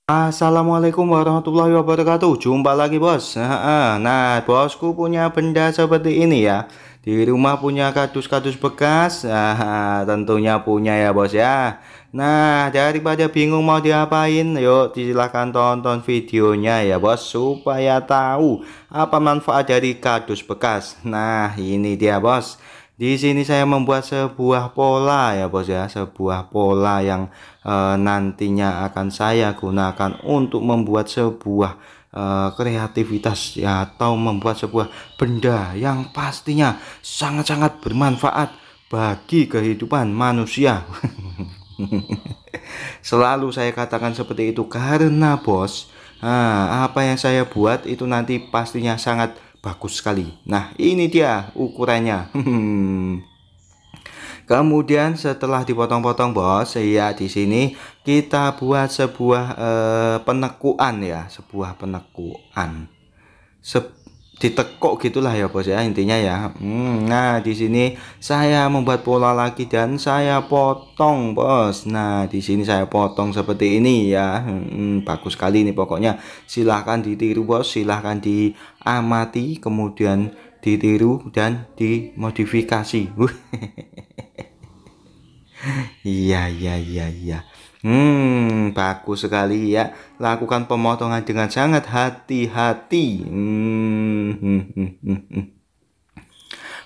Assalamualaikum warahmatullahi wabarakatuh. Jumpa lagi bos. Nah, bosku punya benda seperti ini ya. Di rumah punya kardus-kardus bekas. Tentunya punya ya bos ya. Nah, daripada bingung mau diapain, yuk silahkan tonton videonya ya bos, supaya tahu apa manfaat dari kardus bekas. Nah, ini dia bos. Di sini saya membuat sebuah pola ya bos ya, sebuah pola yang nantinya akan saya gunakan untuk membuat sebuah kreativitas ya, atau membuat sebuah benda yang pastinya sangat-sangat bermanfaat bagi kehidupan manusia. Selalu saya katakan seperti itu karena bos, apa yang saya buat itu nanti pastinya sangat bagus sekali. Nah, ini dia ukurannya. Kemudian setelah dipotong-potong bos, ya di sini kita buat sebuah penekuan ya, sebuah penekuan. Ditekuk gitulah ya bos ya, intinya ya. Nah, di sini saya membuat pola lagi dan saya potong bos. Nah, di sini saya potong seperti ini ya. Bagus sekali ini pokoknya. Silahkan ditiru bos, silahkan diamati, kemudian ditiru dan dimodifikasi. Iya, iya, iya, iya. Bagus sekali ya. Lakukan pemotongan dengan sangat hati-hati.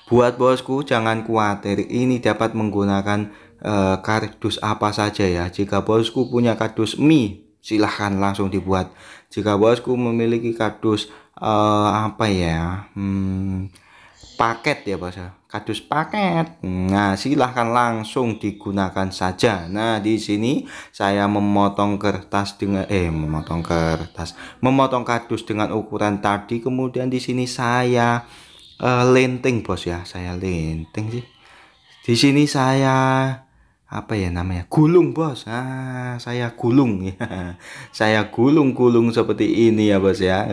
Buat bosku, jangan khawatir. Ini dapat menggunakan kardus apa saja ya. Jika bosku punya kardus mie, silahkan langsung dibuat. Jika bosku memiliki kardus apa ya? Paket ya bos ya, kardus paket. Nah, silahkan langsung digunakan saja. Nah, di sini saya memotong kertas dengan memotong kardus dengan ukuran tadi. Kemudian di sini saya lenting bos ya, saya lenting sih. Di sini saya apa ya namanya, gulung bos. Saya gulung ya. Saya gulung-gulung seperti ini ya bos ya,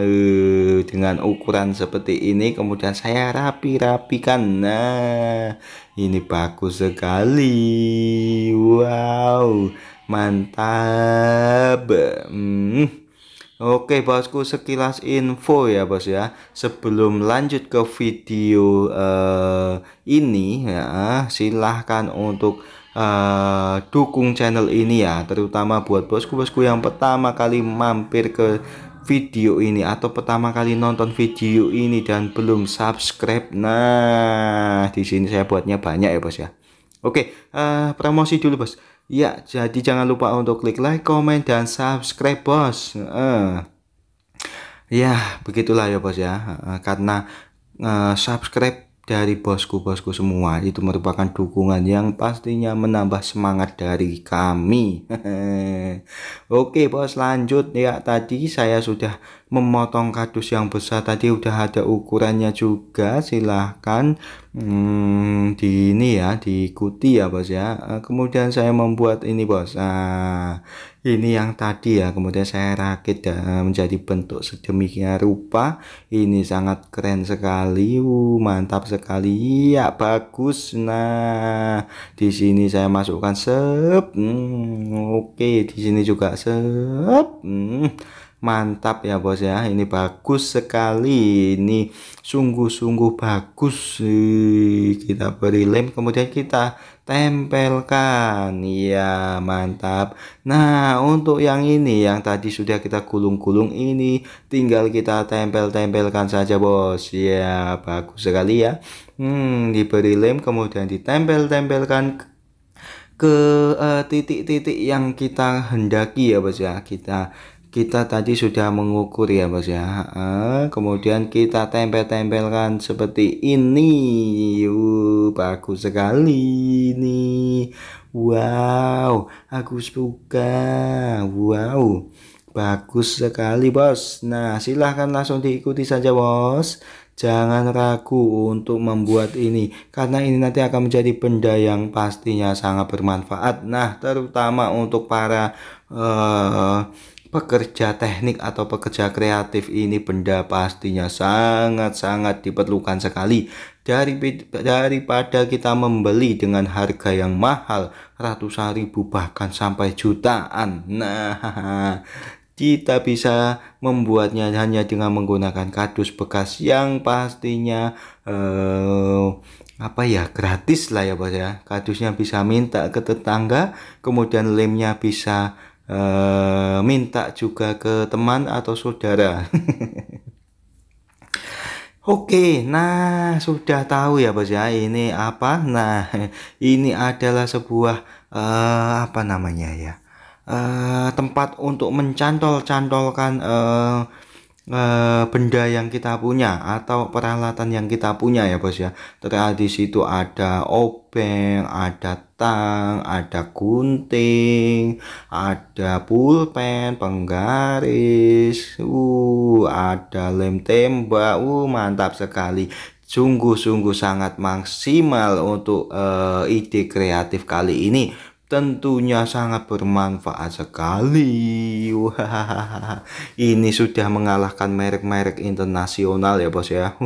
dengan ukuran seperti ini. Kemudian saya rapi-rapikan. Nah, ini bagus sekali. Wow, mantap. Oke bosku, sekilas info ya bos ya. Sebelum lanjut ke video ini ya, silahkan untuk dukung channel ini ya, terutama buat bosku-bosku yang pertama kali mampir ke video ini atau pertama kali nonton video ini dan belum subscribe. Nah, di sini saya buatnya banyak ya bos ya. Oke, promosi dulu bos. Ya, jadi jangan lupa untuk klik like, comment, dan subscribe bos. Ya, begitulah ya bos ya. Karena subscribe dari bosku-bosku semua itu merupakan dukungan yang pastinya menambah semangat dari kami. Oke bos, lanjut ya. Tadi saya sudah memotong kardus yang besar, tadi udah ada ukurannya juga. Silahkan di ini ya, diikuti ya bos ya. Kemudian saya membuat ini bos. Ini yang tadi ya, kemudian saya rakit menjadi bentuk sedemikian rupa. Ini sangat keren sekali, mantap sekali ya, bagus. Nah, di sini saya masukkan oke, di sini juga mantap ya bos ya, ini bagus sekali, ini sungguh-sungguh bagus. Kita beri lem, kemudian kita tempelkan ya, mantap. Nah, untuk yang ini yang tadi sudah kita gulung-gulung, ini tinggal kita tempel-tempelkan saja bos ya, bagus sekali ya. Diberi lem, kemudian ditempel-tempelkan ke titik-titik yang kita hendaki ya bos ya. Kita tadi sudah mengukur ya bos ya. Kemudian kita tempel-tempelkan seperti ini. Bagus sekali nih. Wow, aku suka. Wow, bagus sekali bos. Nah, silahkan langsung diikuti saja bos. Jangan ragu untuk membuat ini, karena ini nanti akan menjadi benda yang pastinya sangat bermanfaat. Nah, terutama untuk para pekerja teknik atau pekerja kreatif, ini benda pastinya sangat-sangat diperlukan sekali. Daripada kita membeli dengan harga yang mahal, ratusan ribu bahkan sampai jutaan. Nah, Kita bisa membuatnya hanya dengan menggunakan kardus bekas yang pastinya apa ya, gratis lah ya bos ya. Kardusnya bisa minta ke tetangga, kemudian lemnya bisa minta juga ke teman atau saudara. Oke, nah sudah tahu ya bos ya, ini apa? Nah, ini adalah sebuah apa namanya ya, tempat untuk mencantol-cantolkan benda yang kita punya atau peralatan yang kita punya ya bos ya. Terus di situ ada obeng, ada tang, ada gunting, ada pulpen, penggaris, ada lem tembak, mantap sekali. Sungguh-sungguh sangat maksimal untuk ide kreatif kali ini. Tentunya sangat bermanfaat sekali. Wah, ini sudah mengalahkan merek-merek internasional ya bos ya.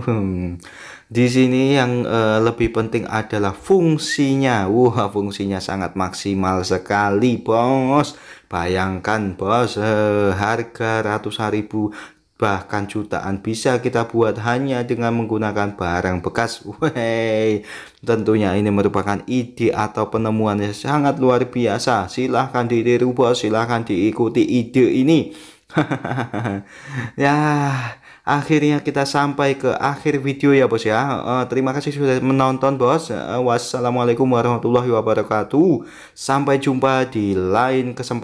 Di sini yang lebih penting adalah fungsinya. Wah, fungsinya sangat maksimal sekali bos. Bayangkan bos, harga ratusan ribu bahkan jutaan bisa kita buat hanya dengan menggunakan barang bekas. Wey, tentunya ini merupakan ide atau penemuan yang sangat luar biasa. Silahkan ditiru bos, silahkan diikuti ide ini. Ya, akhirnya kita sampai ke akhir video ya bos ya. Terima kasih sudah menonton bos. Wassalamualaikum warahmatullahi wabarakatuh. Sampai jumpa di lain kesempatan.